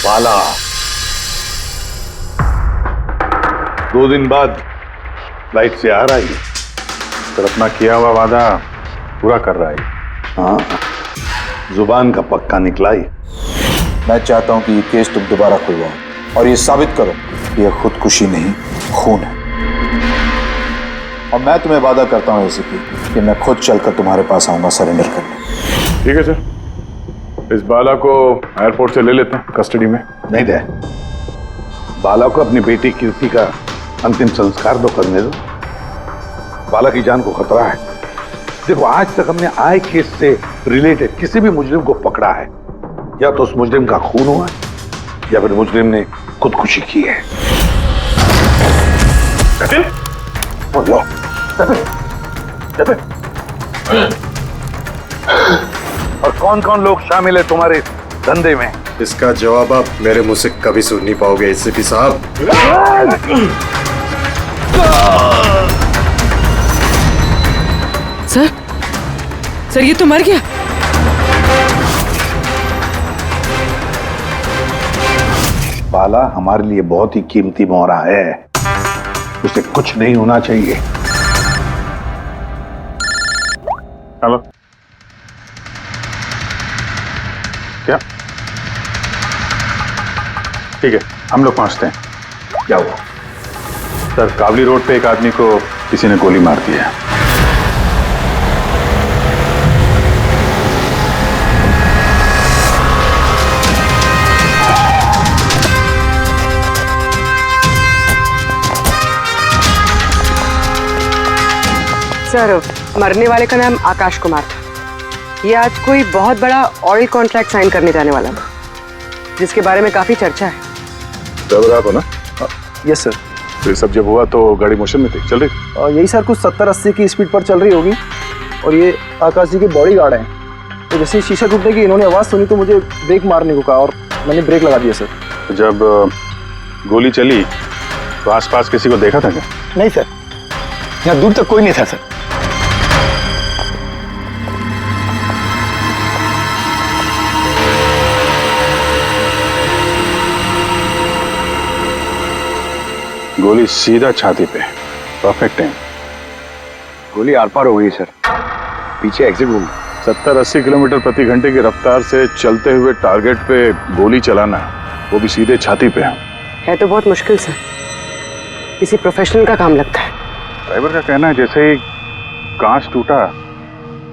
बाला 2 दिन बाद फ्लाइट से आ रहा है, सर अपना किया हुआ वादा पूरा कर रहा है। हाँ, जुबान का पक्का निकला ही। मैं चाहता हूं कि ये केस तुम दोबारा खुलवाओ और ये साबित करो कि यह खुदकुशी नहीं, खून है। और मैं तुम्हें वादा करता हूं एसीपी कि मैं खुद चलकर तुम्हारे पास आऊंगा सरेंडर करने। ठीक है सर, इस बाला को एयरपोर्ट से ले लेते हैं कस्टडी में। नहीं दे, बाला को अपनी बेटी कीर्ति का अंतिम संस्कार दो करने दो। बाला की जान को खतरा है। देखो, आज तक हमने आए केस से रिलेटेड किसी भी मुजरिम को पकड़ा है, या तो उस मुजरिम का खून हुआ है या फिर मुजरिम ने खुदकुशी की है। बोलो, और कौन कौन लोग शामिल है तुम्हारे धंधे में? इसका जवाब आप मेरे मुंह से कभी सुन नहीं पाओगे एसीपी साहब। सर ये तो मर गया। बाला हमारे लिए बहुत ही कीमती मोहरा है, उसे कुछ नहीं होना चाहिए। हेलो, क्या? ठीक है, हम लोग पहुंचते हैं। क्या हुआ? सर, काबली रोड पे एक आदमी को किसी ने गोली मार दी है। सर, मरने वाले का नाम आकाश कुमार था। ये आज कोई बहुत बड़ा ऑयल कॉन्ट्रैक्ट साइन करने जाने वाला था, जिसके बारे में काफी चर्चा है। ड्राइवर आप हो ना? Yes sir. तो ये सब जब हुआ तो गाड़ी मोशन में थी, चल रही? यही सर कुछ 70-80 की स्पीड पर चल रही होगी। और ये आकाश जी के बॉडी गार्ड हैं, तो जैसे शीशा टूटने की इन्होंने आवाज़ सुनी तो मुझे ब्रेक मारने को कहा और मैंने ब्रेक लगा दिया सर। तो जब गोली चली तो आसपास किसी को देखा था क्या? नहीं सर, यहाँ दूर तक कोई नहीं था सर। गोली सीधा छाती पे, परफेक्ट टाइम। गोली आर पार हो गई सर, पीछे एग्जिट रूम। 70-80 किलोमीटर प्रति घंटे की रफ्तार से चलते हुए टारगेट पे गोली चलाना, वो भी सीधे छाती पे है तो बहुत मुश्किल सर, किसी प्रोफेशनल का काम लगता है। ड्राइवर का कहना है जैसे ही कांच टूटा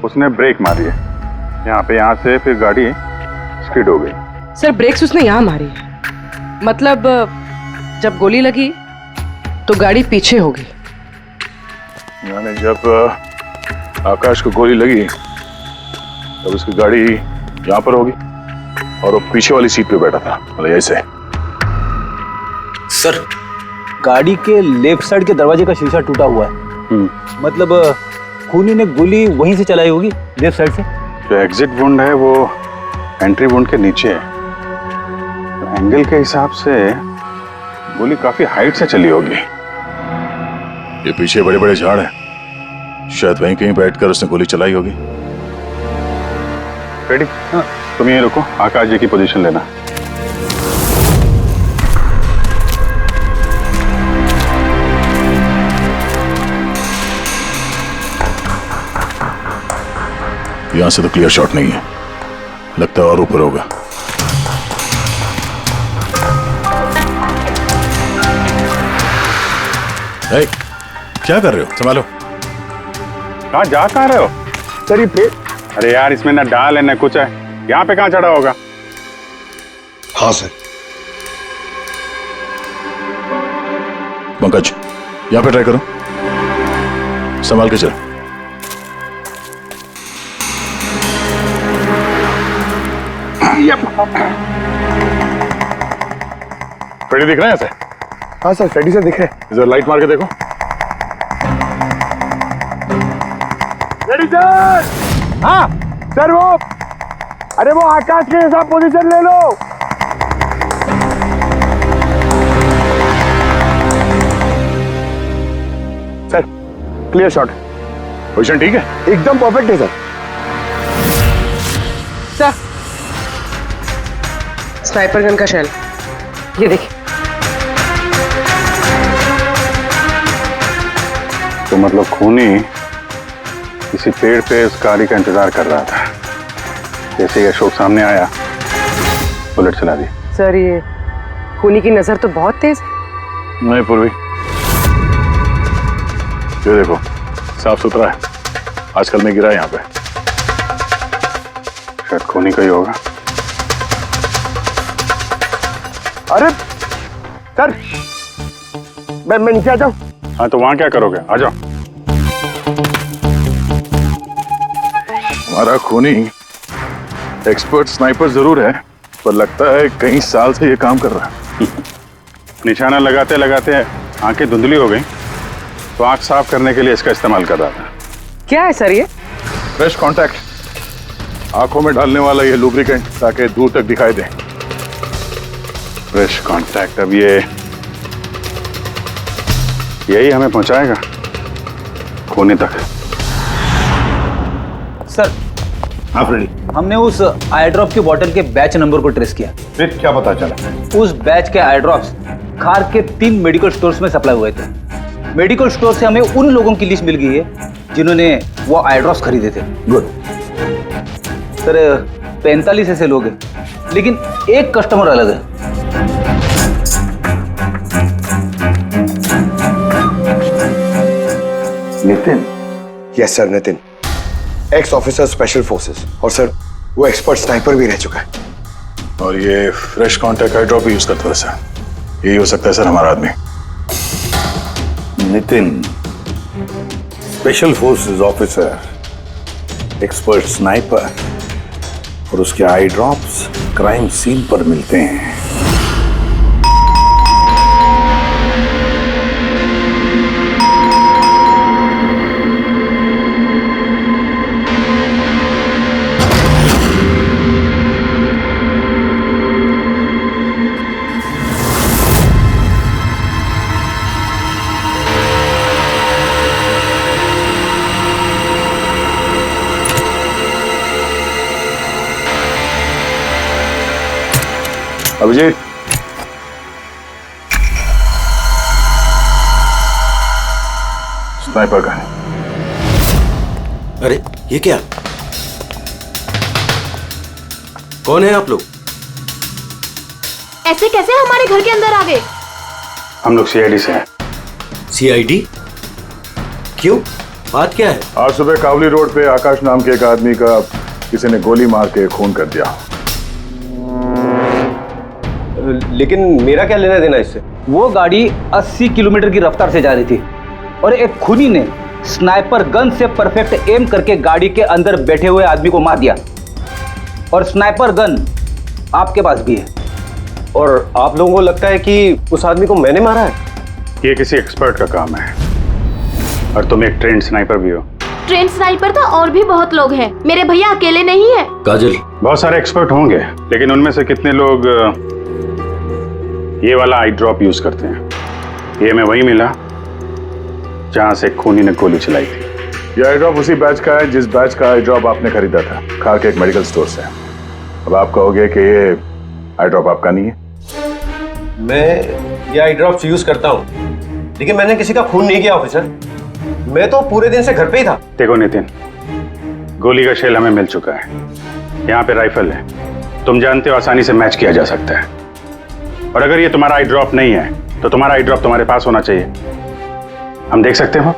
उसने ब्रेक मारी है यहाँ से, फिर गाड़ी स्किड हो गई। सर, ब्रेक्स उसने यहाँ मारी है, मतलब जब गोली लगी तो गाड़ी पीछे हो गई। यानी जब आकाश को गोली लगी तब उसकी गाड़ी यहाँ पर होगी और वो पीछे वाली सीट पे बैठा था, मतलब ऐसे। सर, गाड़ी के लेफ्ट साइड के दरवाजे का शीशा टूटा हुआ है। मतलब खूनी ने गोली वहीं से चलाई होगी, लेफ्ट साइड से। जो एग्जिट वुंड है वो एंट्री वुंड के नीचे है, तो एंगल के हिसाब से गोली काफी हाइट से चली होगी। ये पीछे बड़े बड़े झाड़ हैं, शायद वहीं कहीं बैठकर उसने गोली चलाई होगी। रेडी? हाँ। तुम यहीं रुको, आकाश जी की पोजीशन लेना। यहां से तो क्लियर शॉट नहीं है, लगता है और ऊपर होगा। Hey, क्या कर रहे हो? संभालो। कहाँ रहे हो? सर ये पे... अरे यार, इसमें ना डाल है ना कुछ है, यहाँ पे कहाँ चढ़ा होगा? हाँ सर। पंकज, यहाँ पे ट्राई करो, संभाल के चलो। फ्रेडी दिख रहे हैं ऐसे? हाँ सर, फ्रेडी सर दिख रहे हैं। इधर लाइट मार के देखो। Freddy sir! हाँ सर, वो आकाश के हिसाब पोजीशन ले लो। Sir, clear shot. पोजीशन ठीक है? एकदम परफेक्ट है सर। सर, स्नाइपर गन का शेल। ये देखिए। तो मतलब खूनी किसी पेड़ पे उस गाड़ी का इंतजार कर रहा था। जैसे ही अशोक सामने आया, बुलेट चला दी। सर ये खूनी की नजर तो बहुत तेज है। नहीं पूर्वी, ये देखो साफ सुथरा है। आजकल में गिरा यहाँ पे, शायद खूनी का ही होगा। अरे सर, मैं नीचे आ जाऊं? हाँ तो वहां क्या करोगे, आ जाओ। हमारा खूनी एक्सपर्ट स्नाइपर जरूर है, पर लगता है कई साल से ये काम कर रहा है। निशाना लगाते लगाते आंखें धुंधली हो गई, तो आंख साफ करने के लिए इसका इस्तेमाल कर रहा था। क्या है सर ये? फ्रेश कांटेक्ट, आंखों में डालने वाला ये लुब्रिकेंट, ताकि दूर तक दिखाई दे। फ्रेश कांटेक्ट, अब ये यही हमें पहुंचाएगा खूनी तक। सर, हाँ फ्रेडी, हमने उस आई ड्रॉप की बोतल के बैच नंबर को ट्रेस किया। फिर क्या पता चला? उस बैच के आई ड्रॉप्स खार के 3 मेडिकल स्टोर्स में सप्लाई हुए थे। मेडिकल स्टोर से हमें उन लोगों की लिस्ट मिल गई है जिन्होंने वो आई ड्रॉप्स खरीदे थे। गुड। सर 45 ऐसे लोग हैं, लेकिन एक कस्टमर अलग है। Nitin? Yes sir, Nitin, x officer special forces, और सर वो एक्सपर्ट स्नाइपर भी रह चुका है। और ये फ्रेश कांटेक्ट आई ड्रॉप यूज करता है सर। यही हो सकता है सर हमारा आदमी। Nitin special forces officer, expert sniper, और उसके आई ड्रॉप्स क्राइम सीन पर मिलते हैं। Abhijeet, sniper gun. अरे ये क्या? कौन है आप लोग? ऐसे कैसे हमारे घर के अंदर आ गए? हम लोग सीआईडी से हैं। सीआईडी? क्यों, बात क्या है? आज सुबह कावली रोड पे आकाश नाम के एक आदमी का किसी ने गोली मार के खून कर दिया। लेकिन मेरा क्या लेना देना इससे? वो गाड़ी 80 किलोमीटर की रफ्तार से जा रही थी और एक खूनी ने स्नाइपर गन से परफेक्ट एम करके गाड़ी के अंदर बैठे हुए आदमी को मार दिया। और स्नाइपर गन आपके पास भी है। और आप लोगों को लगता है कि उस आदमी को मैंने मारा है? ये किसी एक्सपर्ट का काम है, और तुम एक ट्रेंड स्नाइपर भी हो। ट्रेन स्नाइपर तो और भी बहुत लोग हैं, मेरे भैया अकेले नहीं है। काजल, बहुत सारे एक्सपर्ट होंगे, लेकिन उनमें से कितने लोग ये वाला आई ड्रॉप यूज करते हैं? ये मैं वही मिला जहां से खूनी ने गोली चलाई थी। ये आई ड्रॉप उसी बैच का है जिस बैच का आई ड्रॉप आपने खरीदा था खार के एक मेडिकल स्टोर से। अब आप कहोगे कि ये आई ड्रॉप आपका नहीं है। मैं ये आई ड्रॉप्स यूज करता हूँ, लेकिन मैंने किसी का खून नहीं किया ऑफिसर। मैं तो पूरे दिन से घर पे ही था। देखो नितिन, गोली का शेल हमें मिल चुका है, यहाँ पे राइफल है, तुम जानते हो आसानी से मैच किया जा सकता है। और अगर ये तुम्हारा आई ड्रॉप नहीं है तो तुम्हारा आई ड्रॉप तुम्हारे पास होना चाहिए। हम देख सकते हो?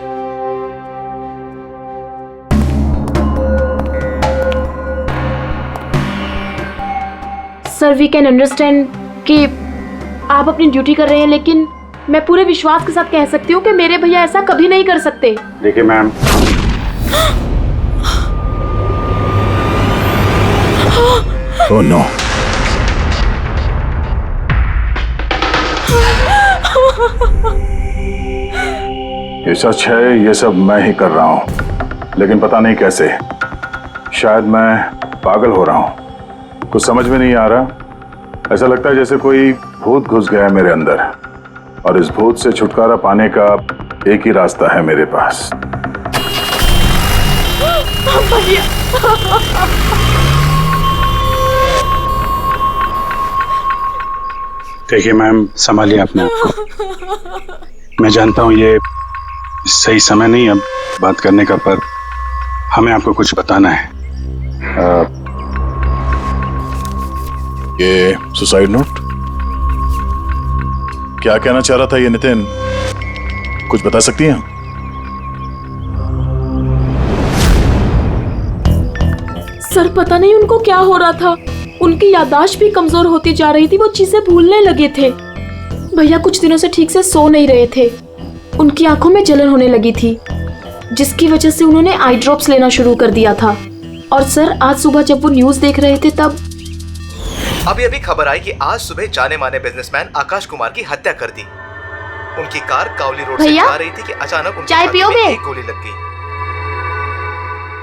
सर वी कैन अंडरस्टैंड कि आप अपनी ड्यूटी कर रहे हैं, लेकिन मैं पूरे विश्वास के साथ कह सकती हूँ कि मेरे भैया ऐसा कभी नहीं कर सकते। देखिए मैम, ओह नो, ये सच है, ये सब मैं ही कर रहा हूं, लेकिन पता नहीं कैसे। शायद मैं पागल हो रहा हूं, कुछ समझ में नहीं आ रहा। ऐसा लगता है जैसे कोई भूत घुस गया है मेरे अंदर, और इस भूत से छुटकारा पाने का एक ही रास्ता है मेरे पास। देखिए मैम, संभालिए अपने आप को। मैं जानता हूँ ये सही समय नहीं अब बात करने का, पर हमें आपको कुछ बताना है। ये सुसाइड नोट क्या कहना चाह रहा था ये नितिन, कुछ बता सकती हैं? सर पता नहीं उनको क्या हो रहा था, उनकी याददाश्त भी कमजोर होती जा रही थी, वो चीजें भूलने लगे थे। भैया कुछ दिनों से ठीक से सो नहीं रहे थे, उनकी आंखों में जलन होने लगी थी, जिसकी वजह से उन्होंने आई ड्रॉप्स लेना शुरू कर दिया था। और सर आज सुबह जब वो न्यूज देख रहे थे तब अभी खबर आई कि आज सुबह जाने माने बिजनेसमैन आकाश कुमार की हत्या कर दी। उनकी कार कावली रोड से जा रही थी कि अचानक उनकी चाय पियोगे? एक गोली लग गई।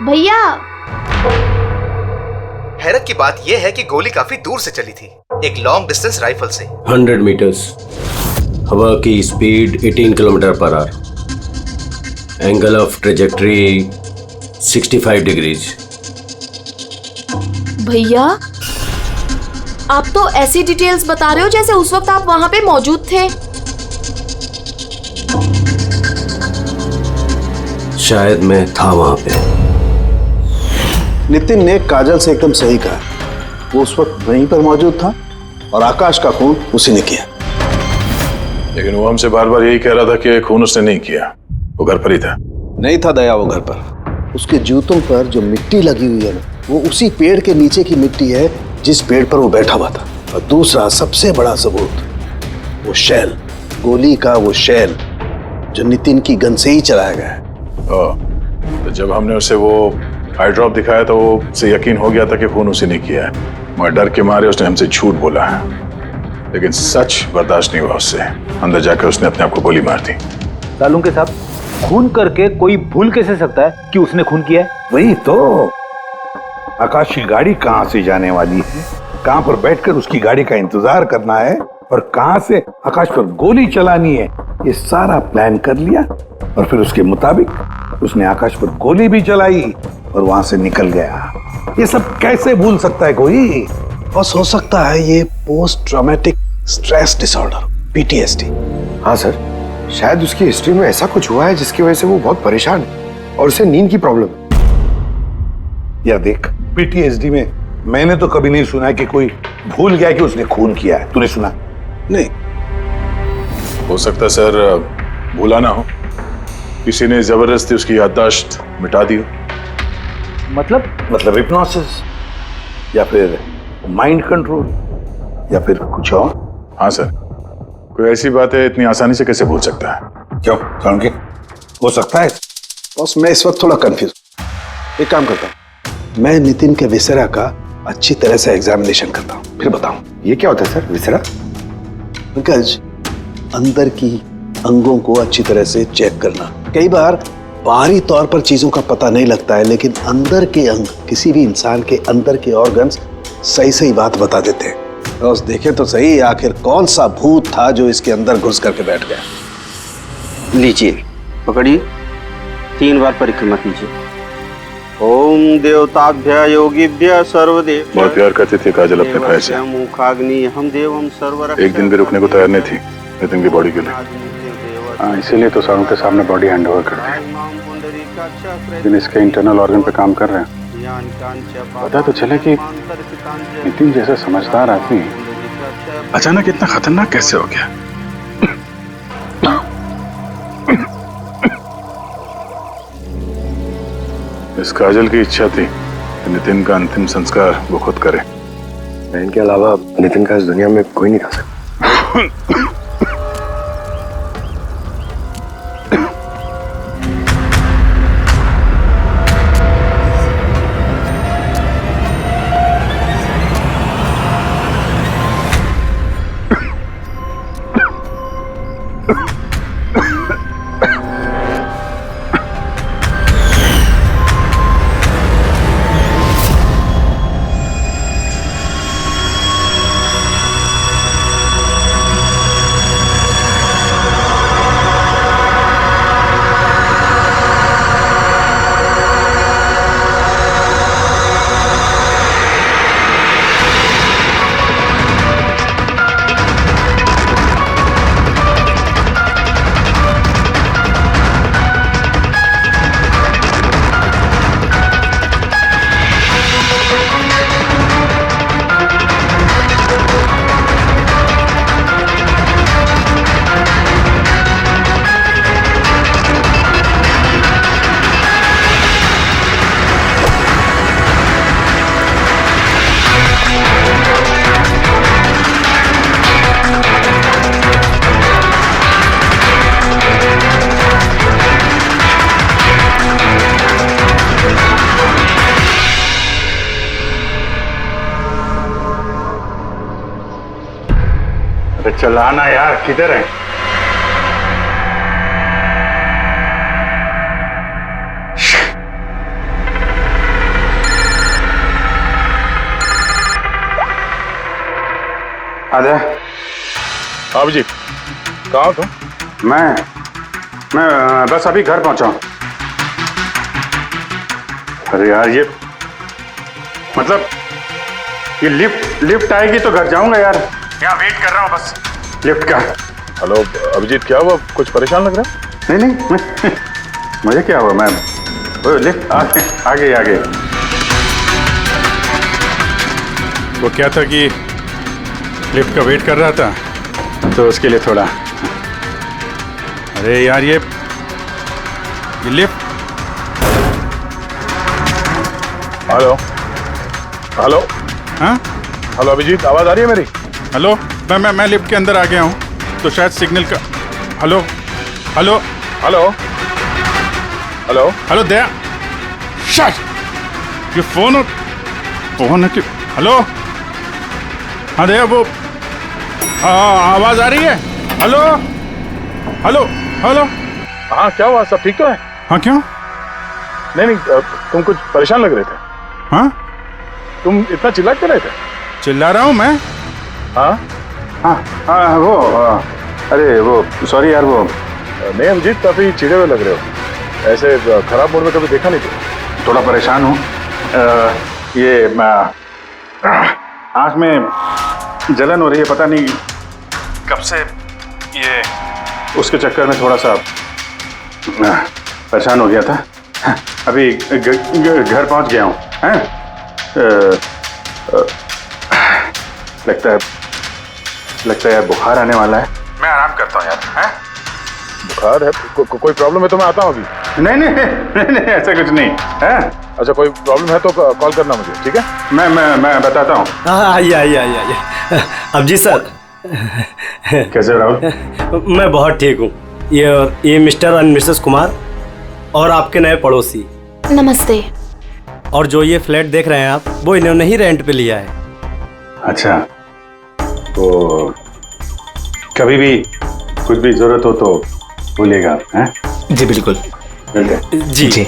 भैया हैरत की बात यह है कि गोली काफी दूर से चली थी, एक लॉन्ग डिस्टेंस राइफल से। 100 मीटर्स, हवा की speed 18 kilometre per hour, angle of trajectory 65 degrees. भैया आप तो ऐसी डिटेल्स बता रहे हो जैसे उस वक्त आप वहां पे मौजूद थे। शायद मैं था वहां पे। नितिन ने काजल से एकदम सही कहा, वो उस वक्त वहीं पर मौजूद था और आकाश का खून उसी ने किया। लेकिन वो हमसे बार बार यही कह रहा था कि खून उसने नहीं किया, वो घर पर ही था। नहीं था दया वो घर पर। उसके जूतों पर जो मिट्टी लगी हुई है ना, वो उसी पेड़ के नीचे की मिट्टी है जिस पेड़ पर वो बैठा हुआ था। और दूसरा सबसे बड़ा सबूत, वो शैल, गोली का वो शैल जो नितिन की गन से ही चलाया गया है। तो जब हमने उसे वो आई ड्रॉप दिखाया तो वो उसे यकीन हो गया था कि खून उसी ने किया है, मगर डर के मारे उसने हमसे झूठ बोला है। लेकिन सच बर्दाश्त नहीं हुआ उससे, अंदर जाकर उसने अपने आप को गोली मार दी। सालू के साहब, खून करके कोई भूल कैसे सकता है कि उसने खून किया है? वही तो, आकाश की गाड़ी कहां से जाने वाली है, कहां पर बैठकर उसकी गाड़ी का इंतजार करना है और कहां से आकाश पर गोली चलानी है, ये सारा प्लान कर लिया। और फिर उसके मुताबिक उसने आकाश पर गोली भी चलाई और वहां से निकल गया। ये सब कैसे भूल सकता है कोई? बस हो सकता है ये post traumatic stress disorder, PTSD। हाँ सर, शायद उसकी हिस्ट्री में ऐसा कुछ हुआ है जिसकी वजह से वो बहुत परेशान है और उसे नींद की प्रॉब्लम है। या देख, PTSD में मैंने तो कभी नहीं सुना कि कोई भूल गया कि उसने खून किया है। तूने सुना? नहीं। हो सकता है सर भूला ना हो, किसी ने जबरदस्ती उसकी याददाश्त मिटा दी हो। मतलब हिप्नोसिस या फिर माइंड कंट्रोल या फिर कुछ और। हाँ सर, कोई ऐसी बात है इतनी आसानी से कैसे भूल सकता है? क्यों समझे? हो सकता है। बस मैं इस वक्त थोड़ा कंफ्यूज। एक काम करता हूँ, मैं नितिन के विसरा का अच्छी तरह से एग्जामिनेशन करता हूँ, फिर बताऊँ। ये क्या होता है सर, विसरा? पंकज, अंदर की अंगों को अच्छी तरह से चेक करना। कई बार बाहरी तौर पर चीजों का पता नहीं लगता है, लेकिन अंदर के अंग, किसी भी इंसान के अंदर के ऑर्गन्स सही सही बात बता देते हैं। बस देखे तो सही, आखिर कौन सा भूत था जो इसके अंदर घुस करके बैठ गया। लीजिए, पकड़िए, 3 बार परिक्रमा कीजिए। ओम देवताभ्य योगिभ्य सर्वदेव। बहुत प्यार करती थी काजल अपने भाई से, मुखाग्नि हम देवम सर्वरक्षक। एक दिन भी रुकने को तैयार नहीं थी नितिन की बॉडी के लिए। हाँ, इसीलिए तो सारों के सामने बॉडी हैंड ओवर कर दी, लेकिन इसके इंटरनल ऑर्गन पे काम कर रहे हैं। पता तो चले कि नितिन जैसा समझदार आदमी अचानक इतना खतरनाक कैसे हो गया। इस काजल की इच्छा थी कि नितिन का अंतिम संस्कार वो खुद करे। बहन के अलावा नितिन का इस दुनिया में कोई नहीं कर सकता। अरे चलाना यार, किधर है? आजा। हाँ अभिजीत, कहाँ हो तुम? मैं बस अभी घर पहुंचा हूं। अरे यार ये मतलब ये लिफ्ट आएगी तो घर जाऊंगा यार। यहाँ वेट कर रहा हूँ बस लिफ्ट का। हेलो अभिजीत, क्या हुआ? कुछ परेशान लग रहा है? नहीं मुझे क्या हुआ, मैं वो लिफ्ट आगे। वो क्या था कि लिफ्ट का वेट कर रहा था तो उसके लिए थोड़ा। अरे यार ये लिफ्ट। हेलो हाँ हेलो अभिजीत, आवाज आ रही है मेरी? हेलो, मैं लिफ्ट के अंदर आ गया हूँ तो शायद सिग्नल का। Hello hello hello hello hello Daya, shut, ये फोन है कि? हेलो हाँ दया, वो आवाज आ रही है? Hello hello hello. हाँ क्या हुआ, सब ठीक तो है? हाँ क्यों? नहीं तुम कुछ परेशान लग रहे थे। हाँ तुम इतना चिल्ला क्यों रहे थे? चिल्ला रहा हूँ मैं? हाँ वो अरे वो सॉरी यार, वो नहीं अभिजीत, काफी चिढ़े हुए लग रहे हो। ऐसे खराब मूड में कभी देखा नहीं था। थोड़ा परेशान हूँ। ये आँख में जलन हो रही है, पता नहीं कब से। ये उसके चक्कर में थोड़ा सा परेशान हो गया था। अभी घर पहुंच गया हूँ। लगता है बुखार आने वाला है। मैं आराम करता हूँ यार। बुखार है? कोई प्रॉब्लम है तो मैं आता हूँ अभी। नहीं ऐसा कुछ नहीं है। अच्छा कोई प्रॉब्लम है तो कॉल करना मुझे, ठीक है? मैं बताता हूँ। आइए। अब जी सर। कैसे हो राहुल? मैं बहुत ठीक हूँ। ये मिस्टर एंड मिसेस कुमार और आपके नए पड़ोसी। नमस्ते। और जो ये फ्लैट देख रहे हैं आप, वो इन्होंने ही रेंट पे लिया है। अच्छा, तो कभी भी कुछ भी जरूरत हो तो बोलिएगा आप। हैं? जी बिल्कुल। जी।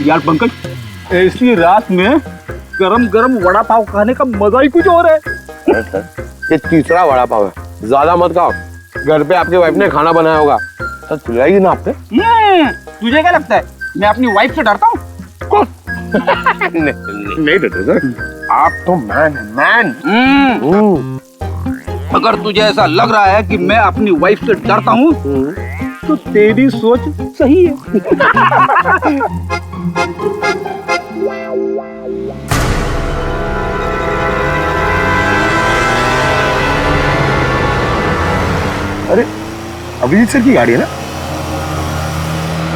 यार पंकज, ऐसी रात में गरम गरम वड़ा पाव खाने का मजा ही कुछ और है। ये तीसरा वड़ा पाव है, ज्यादा मत खाओ। घर पे आपकी वाइफ ने खाना बनाया होगा तो चिल्लाएगी ना आप पे। तुझे क्या लगता है मैं अपनी वाइफ से डरता हूँ? नहीं डरते सर, आप तो मैन। अगर तुझे ऐसा लग रहा है कि मैं अपनी वाइफ से डरता हूँ तो तेरी सोच सही है। अरे अभिजीत सर की गाड़ी है ना?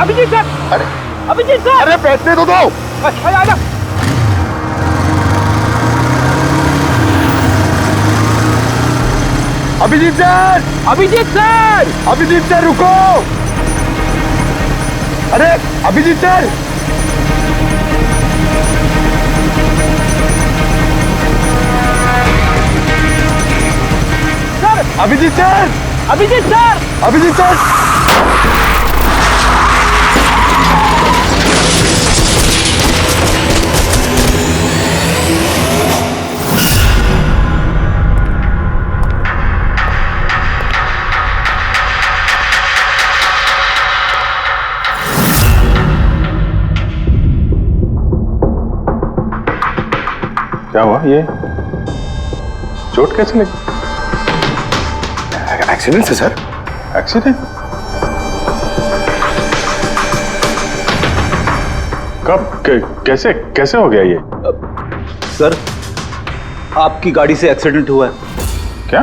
अभिजीत सर, अभिजीत सर, अरे बैठने तो दो। आजा। अभिजीत सर रुको। अरे अभिजीत सर, अभिजीत सर। क्या हुआ? ये चोट कैसे लगी? एक्सीडेंट है सर। एक्सीडेंट? कब? कैसे कैसे हो गया ये? सर, आपकी गाड़ी से एक्सीडेंट हुआ है। क्या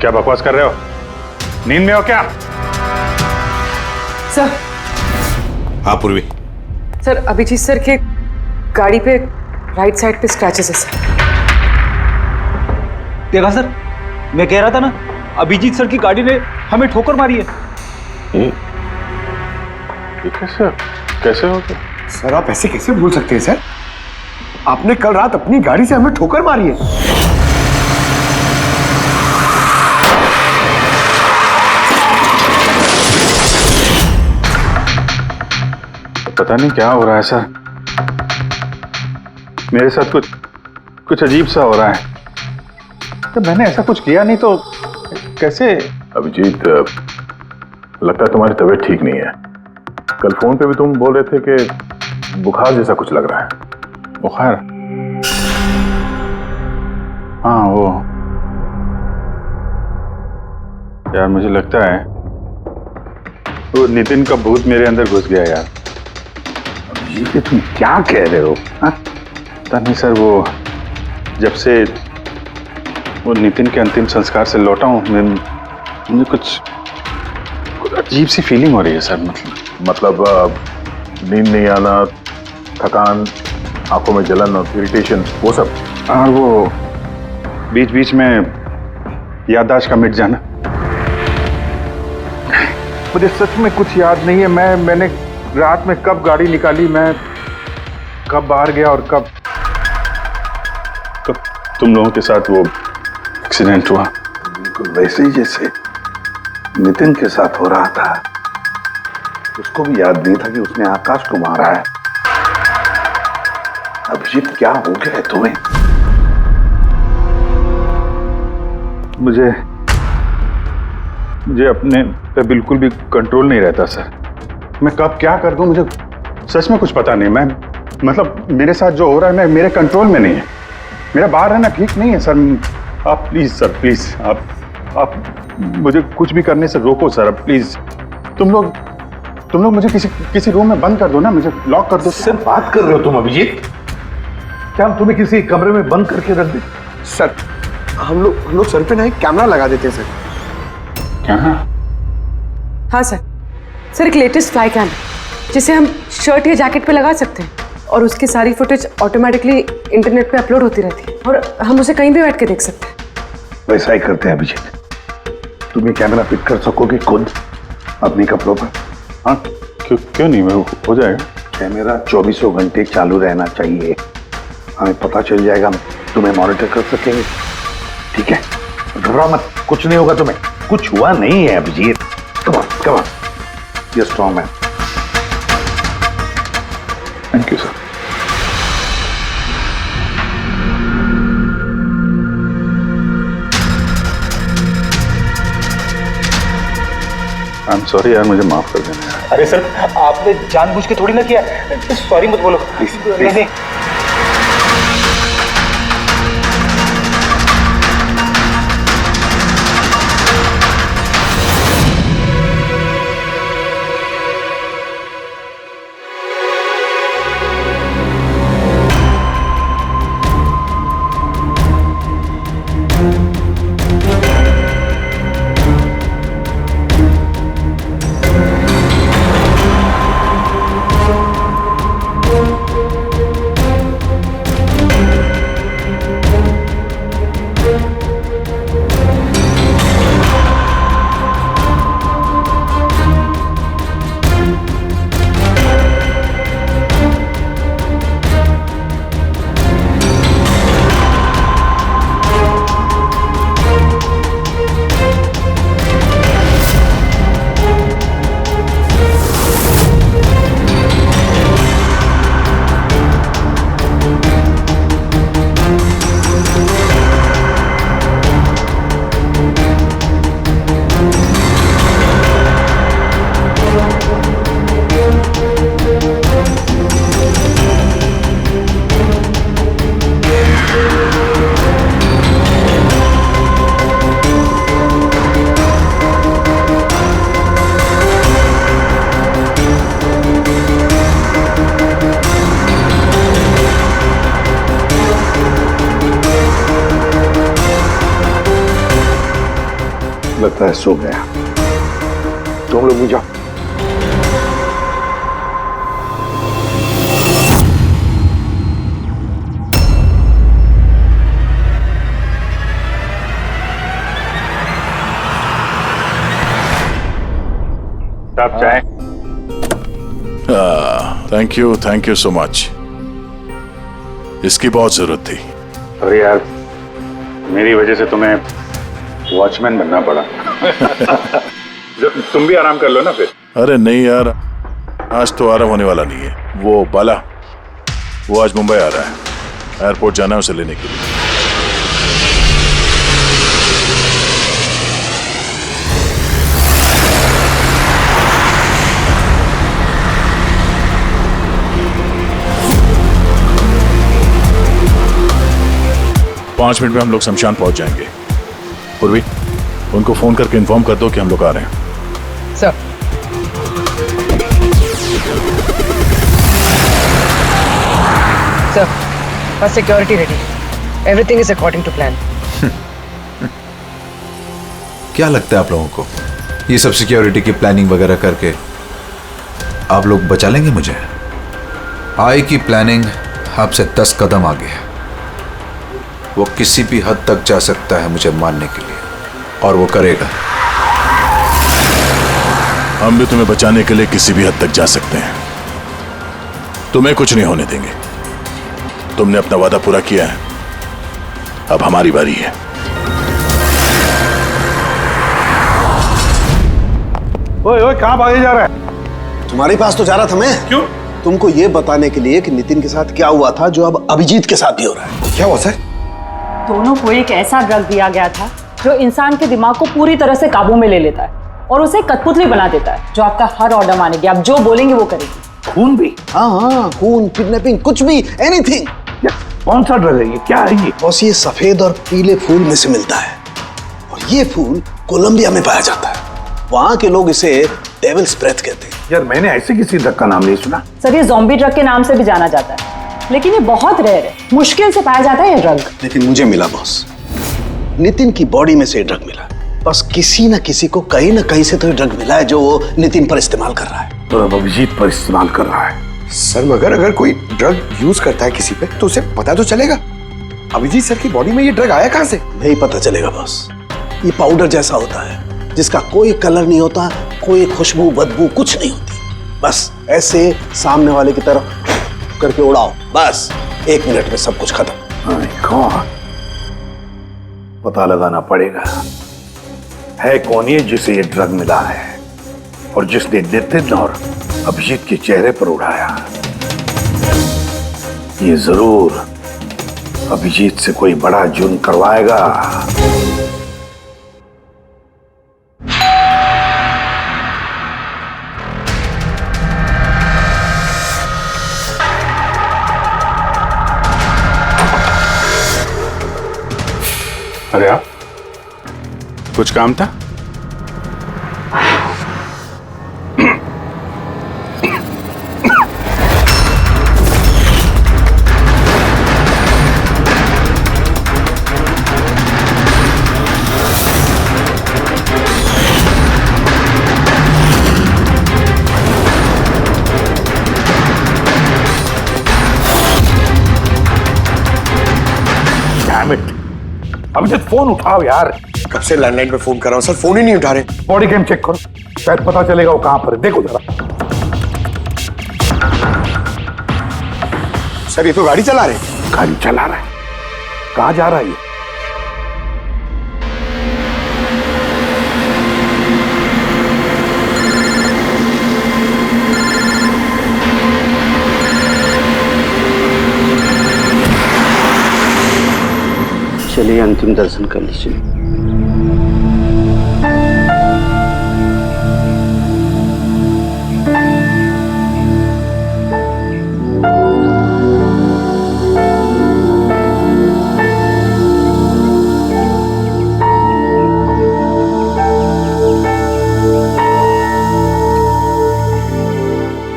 क्या बकवास कर रहे हो? नींद में हो क्या? सर। हाँ पूर्वी। सर, अभिजीत सर के गाड़ी पे राइट साइड पे स्क्रैचेस है सर। देखा सर, मैं कह रहा था ना, अभिजीत सर की गाड़ी ने हमें ठोकर मारी है। ये कैसे कैसे हो गया? सर आप ऐसे कैसे भूल सकते हैं सर? आपने कल रात अपनी गाड़ी से हमें ठोकर मारी है। पता नहीं क्या हो रहा है सर, मेरे साथ कुछ अजीब सा हो रहा है। तो मैंने ऐसा कुछ किया नहीं तो कैसे? अभिजीत, लगता है तुम्हारी तबीयत ठीक नहीं है। कल फोन पे भी तुम बोल रहे थे कि बुखार जैसा कुछ लग रहा है। बुखार? हाँ वो यार, मुझे लगता है वो नितिन का भूत मेरे अंदर घुस गया यार। ये तुम क्या कह रहे हो? पता नहीं सर, वो जब से वो नितिन के अंतिम संस्कार से लौटा हूँ, मुझे कुछ अजीब सी फीलिंग हो रही है सर। मतलब नींद नहीं आना, थकान, आंखों में जलन और इरिटेशन, वो सब? और वो बीच बीच में याददाश्त का मिट जाना। मुझे सच में कुछ याद नहीं है। मैंने रात में कब गाड़ी निकाली, मैं कब बाहर गया और कब तुम लोगों के साथ वो एक्सीडेंट हुआ। बिल्कुल वैसे ही जैसे नितिन के साथ हो रहा था। उसको भी याद नहीं था कि उसने आकाश को मारा है। अभिजीत, क्या हो गया है तुम्हें? मुझे अपने पे बिल्कुल भी कंट्रोल नहीं रहता सर। मैं कब क्या कर दूं, मुझे सच में कुछ पता नहीं। मैं मतलब मेरे साथ जो हो रहा है, मैं मेरे कंट्रोल में नहीं है। मेरा बाहर रहना ठीक नहीं है सर। आप प्लीज सर, प्लीज आप मुझे कुछ भी करने से रोको सर, प्लीज। तुम लोग मुझे किसी रूम में बंद कर दो ना, मुझे लॉक कर दो। सर बात कर रहे हो तुम अभिजीत? क्या हम तुम्हें किसी कमरे में बंद करके रख दे? सर हम लोग सर पे ना एक कैमरा लगा देते हैं सर। क्या? हाँ सर। सर, एक लेटेस्ट फ्लाई कैम जिसे हम शर्ट या जैकेट पे लगा सकते हैं और उसकी सारी फुटेज ऑटोमेटिकली इंटरनेट पे अपलोड होती रहती है और हम उसे कहीं भी बैठ के देख सकते हैं। वैसा ही करते हैं अभिजीत। तुम ये कैमरा फिट कर सकोगे खुद अपने कपड़ों पर? हाँ, क्यों नहीं, हो जाएगा। कैमरा 24 घंटे चालू रहना चाहिए। हमें पता चल जाएगा, हम तुम्हें मॉनिटर कर सकेंगे। ठीक है, घबराओ मत, कुछ नहीं होगा तुम्हें। कुछ हुआ नहीं है अभिजीत। कम ऑन, ये strong man. Thank you sir. I am sorry यार, मुझे माफ कर देना यार। अरे सर, आपने जानबूझ के थोड़ी ना किया। सॉरी मत बोलो प्लीज। नहीं। लगता है सो गया। तुम लोग भी जाओ। आप चाहें? Thank you so much. इसकी बहुत जरूरत थी। अरे यार, मेरी वजह से तुम्हें वॉचमैन बनना पड़ा। तुम भी आराम कर लो ना फिर। अरे नहीं यार, आज तो आराम होने वाला नहीं है। वो बाला, वो आज मुंबई आ रहा है, एयरपोर्ट जाना है उसे लेने के लिए। पांच मिनट में हम लोग शमशान पहुंच जाएंगे। पूर्वी, उनको फोन करके इन्फॉर्म कर दो कि हम लोग आ रहे हैं। सर, बस security ready, everything is according to plan. क्या लगता है आप लोगों को, ये सब सिक्योरिटी की प्लानिंग वगैरह करके आप लोग बचा लेंगे मुझे? आई की प्लानिंग आपसे 10 कदम आगे है। वो किसी भी हद तक जा सकता है मुझे मारने के लिए, और वो करेगा। हम भी तुम्हें बचाने के लिए किसी भी हद तक जा सकते हैं। तुम्हें कुछ नहीं होने देंगे। तुमने अपना वादा पूरा किया है, अब हमारी बारी है। ओए ओए, कहां भागे जा रहा है? तुम्हारे पास तो जा रहा था मैं। क्यों? तुमको ये बताने के लिए कि नितिन के साथ क्या हुआ था, जो अब अभिजीत के साथ भी हो रहा है। क्या हुआ सर? दोनों को एक ऐसा ड्रग दिया गया था जो इंसान के दिमाग को पूरी तरह से काबू में ले लेता है और उसे कठपुतली बना देता है, जो आपका हर ऑर्डर मानेगी। आप जो बोलेंगे वो करेगी। खून भी? हाँ, खून, किडनैपिंग, कुछ भी, एनीथिंग। कौन सा ड्रग है ये? क्या है ये? बस ये सफेद और पीले फूल में से मिलता है, और ये फूल कोलंबिया में पाया जाता है। वहां के लोग इसे डेविल्स ब्रेथ कहते हैं। यार, मैंने ऐसे किसी ड्रग का नाम नहीं सुना। सर, ये ज़ॉम्बी ड्रग के नाम से भी जाना जाता है, लेकिन ये बहुत रेयर है, मुश्किल से पाया जाता है ये ड्रग। लेकिन मुझे मिला बॉस, नितिन की बॉडी में से ड्रग मिला। बस किसी न किसी को कहीं ना कहीं से तो ये ड्रग मिला है, जो वो नितिन पर इस्तेमाल कर रहा है। तो अब अभिजीत पर इस्तेमाल कर रहा है। सर, मगर अगर कोई ड्रग यूज करता है किसी पे, तो उसे पता तो चलेगा। अभिजीत सर की बॉडी में ये ड्रग आया कहां से? नहीं पता चलेगा बॉस। ये पाउडर जैसा होता है, जिसका कोई कलर नहीं होता, कोई खुशबू बदबू कुछ नहीं होती। बस ऐसे सामने वाले की तरफ करके उड़ाओ, बस 1 मिनट में सब कुछ खत्म। पता लगाना पड़ेगा है कौन ये जिसे ये ड्रग मिला है, और जिसने नितिन और अभिजीत के चेहरे पर उड़ाया। ये जरूर अभिजीत से कोई बड़ा जुर्म करवाएगा। अरे आप, कुछ काम था? अभिजीत, फोन उठाओ यार। कब से लैंडलाइन पे फोन कर रहा हूँ सर, फोन ही नहीं उठा रहे। बॉडी कैम चेक करो, शायद पता चलेगा वो कहां पर है। देखो जरा। सर, ये तो गाड़ी चला रहे। गाड़ी चला रहा है? कहां जा रहा है ये? चलिए अंतिम दर्शन कर लीजिए।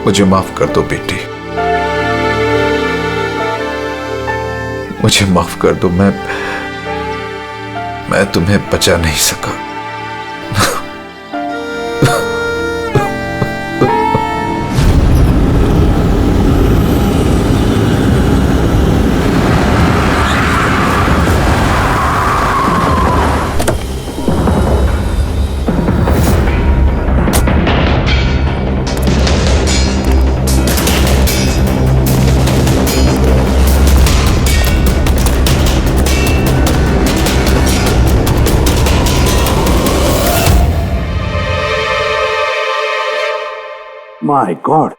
मुझे माफ कर दो बेटी, मुझे माफ कर दो। मैं तुम्हें बचा नहीं सका। My God.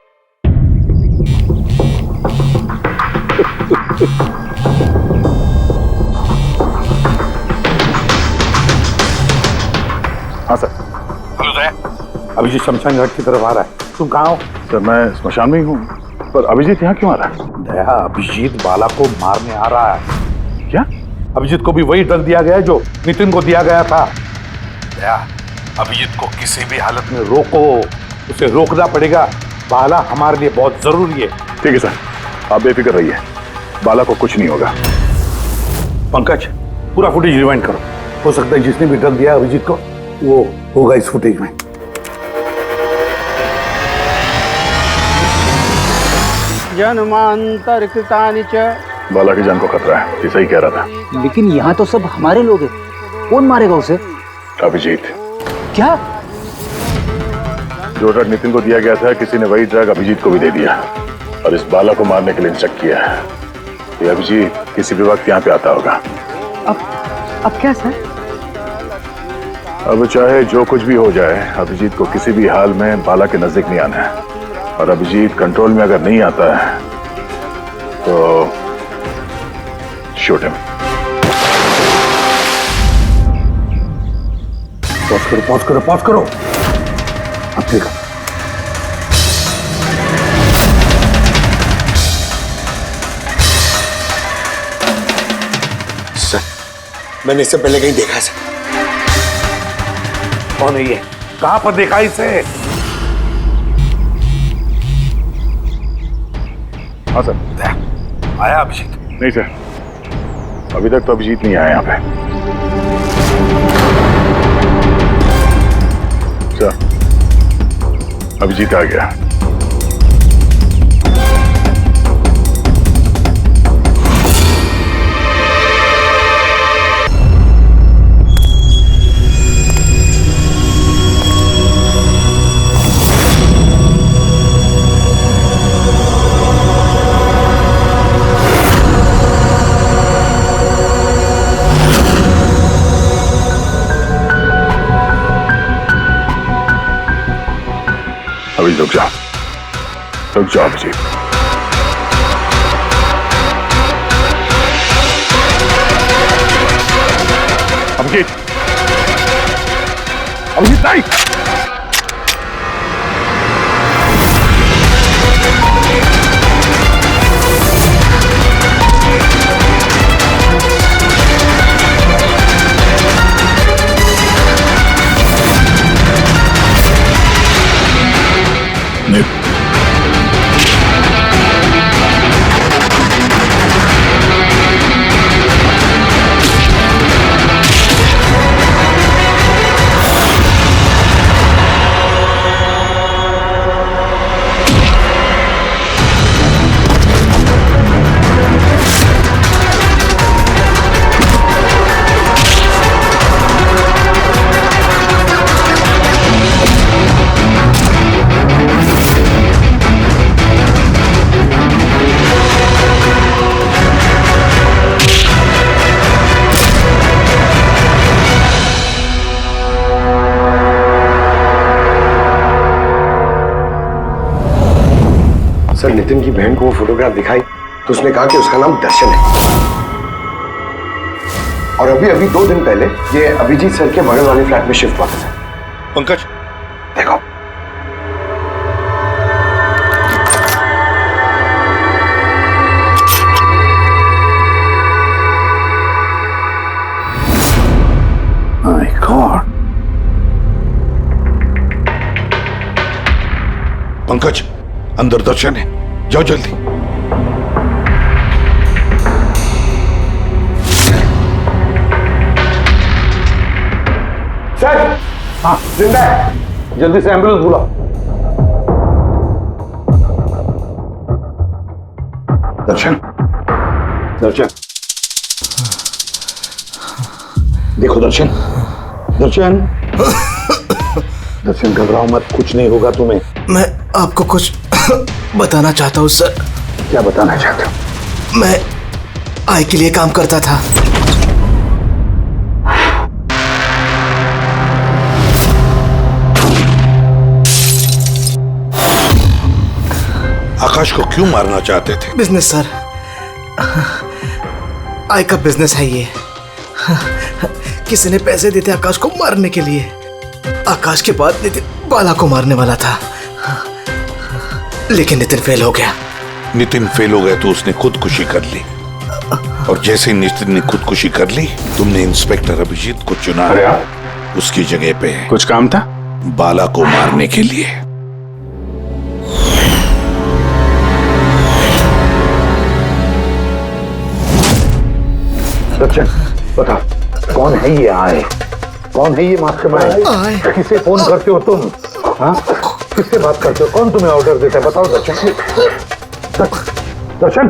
हाँ सर। अभिजीत शमशान घाट की तरफ आ रहा है। तुम कहाँ हो? सर मैं स्मशान में ही हूँ, पर अभिजीत यहाँ क्यों आ रहा है? दया, अभिजीत बाला को मारने आ रहा है। क्या? अभिजीत को भी वही ड्रग दिया गया है जो नितिन को दिया गया था। दया, अभिजीत को किसी भी हालत में रोको, उसे रोकना पड़ेगा। बाला हमारे लिए बहुत जरूरी है। ठीक है सर, आप बेफिक्र रहिए, बाला को कुछ नहीं होगा। पंकज, पूरा फुटेज रिवाइंड करो। हो सकता है जिसने भी ड्रग दिया अभिजीत को वो होगा इस फुटेज में। जन्मांतर कृतानि च। बाला की जान को खतरा है, ये सही कह रहा था। लेकिन यहाँ तो सब हमारे लोग हैं, कौन मारेगा उसे? अभिजीत। क्या? जो ड्रग नितिन को दिया गया था, किसी ने वही ड्रग अभिजीत को भी दे दिया और इस बाला को मारने के लिए इंस्ट्रक्ट किया है। ये अभिजीत किसी भी वक्त यहाँ पे आता होगा। अब क्या सर? अब चाहे जो कुछ भी हो जाए, अभिजीत को किसी भी हाल में बाला के नजदीक नहीं आना है। और अभिजीत कंट्रोल में अगर नहीं आता है तो शूट हिम। पॉज करो, पॉज करो, पॉज करो। अब देखो, सर मैंने इससे पहले कहीं देखा है सर। कौन है ये? कहां पर देखा इसे? हाँ सर। आया अभिजीत? नहीं सर, अभी तक तो अभिजीत नहीं आया यहाँ पे। सर, अभिजीत आ गया। अभी रुक जाओ, रुक जाओ अभिजीत। अभिजीत, अभिजीत नहीं। सर नितिन की बहन को वो फोटोग्राफ दिखाई तो उसने कहा कि उसका नाम दर्शन है। और अभी अभी 2 दिन पहले ये अभिजीत सर के बगल वाले फ्लैट में शिफ्ट हुआ था। पंकज, देखो माय गॉड। पंकज, अंदर दर्शन है, जाओ जल्दी। सर, हाँ जिंदा है। जल्दी से एम्बुलेंस बुलाओ। दर्शन, दर्शन, देखो दर्शन, दर्शन, दर्शन घबराओ मत, कुछ नहीं होगा तुम्हें। मैं आपको कुछ बताना चाहता हूँ सर। क्या बताना चाहते हो? मैं आय के लिए काम करता था। आकाश को क्यों मारना चाहते थे? बिजनेस सर, आय का बिजनेस है ये। किसी ने पैसे देते आकाश को मारने के लिए। आकाश के बाद नितिन बाला को मारने वाला था, लेकिन नितिन फेल हो गया। नितिन फेल हो गया तो उसने खुदकुशी कर ली, और जैसे नितिन ने खुदकुशी कर ली, तुमने इंस्पेक्टर अभिजीत को चुना उसकी जगह पे। कुछ काम था बाला को मारने के लिए। सचिन बता, कौन है ये आए? कौन है ये मास्टरमाइंड? किसे फोन करते हो तुम? हाँ, किससे बात करते हो? कौन तुम्हें ऑर्डर देता है? बताओ सचिन। सचिन,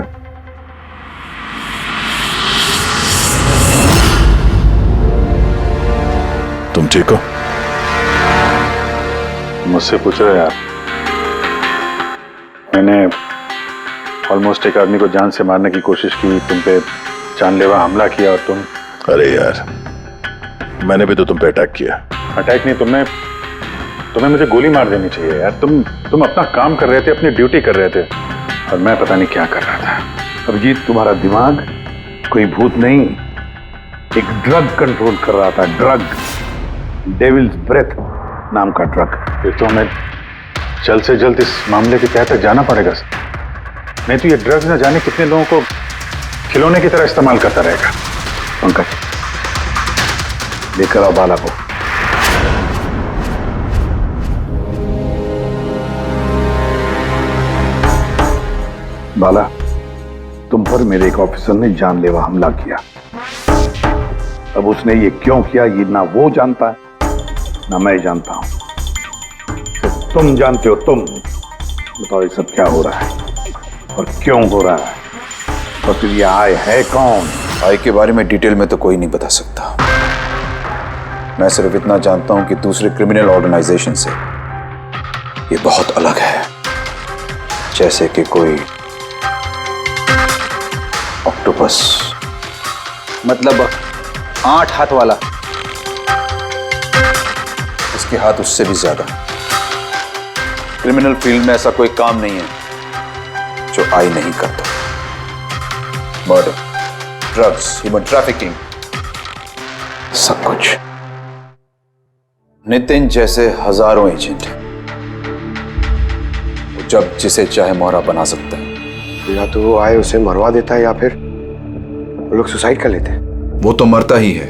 तुम ठीक हो? मुझसे पूछ रहे यार। मैंने ऑलमोस्ट एक आदमी को जान से मारने की कोशिश की, तुम पे जानलेवा हमला किया, और तुम। अरे यार, मैंने भी तो तुम पे अटैक किया। अटैक नहीं, तुम्हें मुझे गोली मार देनी चाहिए यार। तुम अपना काम कर रहे थे, अपनी ड्यूटी कर रहे थे, और मैं पता नहीं क्या कर रहा था। अभिजीत, तुम्हारा दिमाग कोई भूत नहीं, एक ड्रग कंट्रोल कर रहा था। ड्रग, डेविल्स ब्रेथ नाम का ड्रग। फिर तो हमें जल्द से जल्द इस मामले की तह तक जाना पड़ेगा। नहीं तो ये ड्रग्स न जाने कितने लोगों को खिलौने की तरह इस्तेमाल करता रहेगा। पंकज, लेकर आओ बाला को। बाला, तुम पर मेरे एक ऑफिसर ने जानलेवा हमला किया। अब उसने ये क्यों किया, ये ना वो जानता है ना मैं जानता हूं। सिर्फ तुम जानते हो। तुम बताओ ये सब क्या हो रहा है और क्यों हो रहा है, और फिर ये आय है कौन? आय के बारे में डिटेल में तो कोई नहीं बता सकता। मैं सिर्फ इतना जानता हूं कि दूसरे क्रिमिनल ऑर्गेनाइजेशन से ये बहुत अलग है। जैसे कि कोई ऑक्टोपस। मतलब 8 हाथ वाला। इसके हाथ उससे भी ज्यादा। क्रिमिनल फील्ड में ऐसा कोई काम नहीं है जो आय नहीं करता। मर्डर, ड्रग्स, ह्यूमन ट्रैफिकिंग, सब कुछ। नितिन जैसे हजारों एजेंट हैं, वो जब जिसे चाहे मोहरा बना सकता है। या तो वो आए उसे मरवा देता है, या फिर वो लोग सुसाइड कर लेते हैं। वो तो मरता ही है,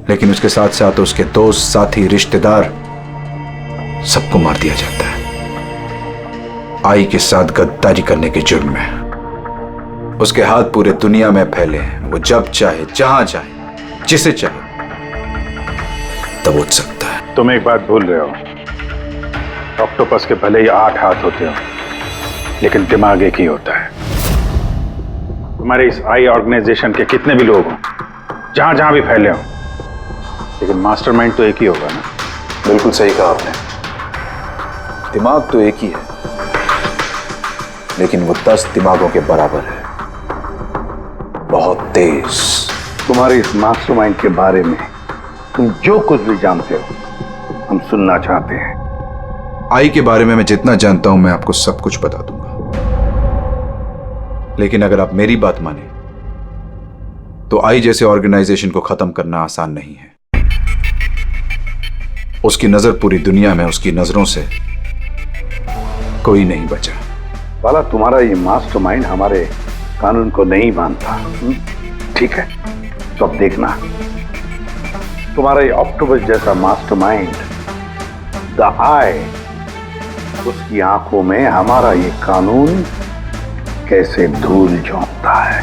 लेकिन उसके साथ साथ उसके दोस्त, साथी, रिश्तेदार सबको मार दिया जाता है आई के साथ गद्दारी करने के जुर्म में। उसके हाथ पूरे दुनिया में फैले हैं। वो जब चाहे, जहां चाहे, जिसे चाहे दबोच सकता है। तुम एक बात भूल रहे हो, ऑक्टोपस के भले ही 8 हाथ होते हो, लेकिन दिमाग एक ही होता है। तुम्हारे इस आई ऑर्गेनाइजेशन के कितने भी लोग हों, जहां जहां भी फैले हों, लेकिन मास्टरमाइंड तो एक ही होगा ना। बिल्कुल सही कहा आपने। दिमाग तो एक ही है, लेकिन वो 10 दिमागों के बराबर है, बहुत तेज। तुम्हारे इस मास्टरमाइंड के बारे में तुम जो कुछ भी जानते हो, हम सुनना चाहते हैं। आई के बारे में मैं जितना जानता हूं, मैं आपको सब कुछ बता दूंगा। लेकिन अगर आप मेरी बात माने तो आई जैसे ऑर्गेनाइजेशन को खत्म करना आसान नहीं है। उसकी नजर पूरी दुनिया में, उसकी नजरों से कोई नहीं बचा। बाला, तुम्हारा ये मास्टरमाइंड हमारे कानून को नहीं मानता। ठीक है, तो अब देखना, तुम्हारा ये ऑक्टोपस जैसा मास्टरमाइंड द आई, उसकी आंखों में हमारा ये कानून कैसे धूल झोंकता है।